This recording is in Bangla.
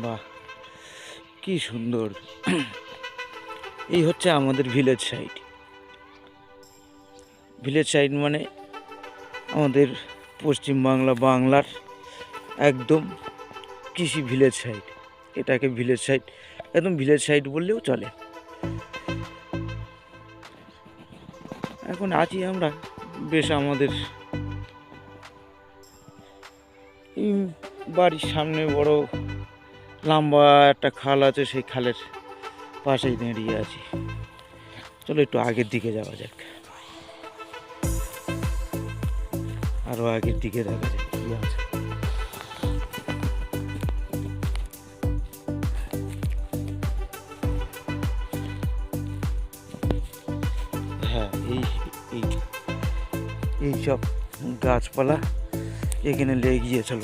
বাহ, কি সুন্দর! এই হচ্ছে আমাদের ভিলেজ সাইড। ভিলেজ সাইড মানে আমাদের পশ্চিমবাংলা, বাংলার একদম কৃষি ভিলেজ সাইড। এটাকে ভিলেজ সাইড, একদম ভিলেজ সাইড বললেও চলে। এখন আছি আমরা বেশ আমাদের বাড়ির সামনে বড় লম্বা একটা খাল আছে, সেই খালের পাশেই দাঁড়িয়ে আছি। চলো একটু আগের দিকে যাওয়া যাক, আরো আগের দিকে দেখা যাক কি আছে। হ্যাঁ, এই সব গাছপালা এখানে লেগে গিয়েছিল।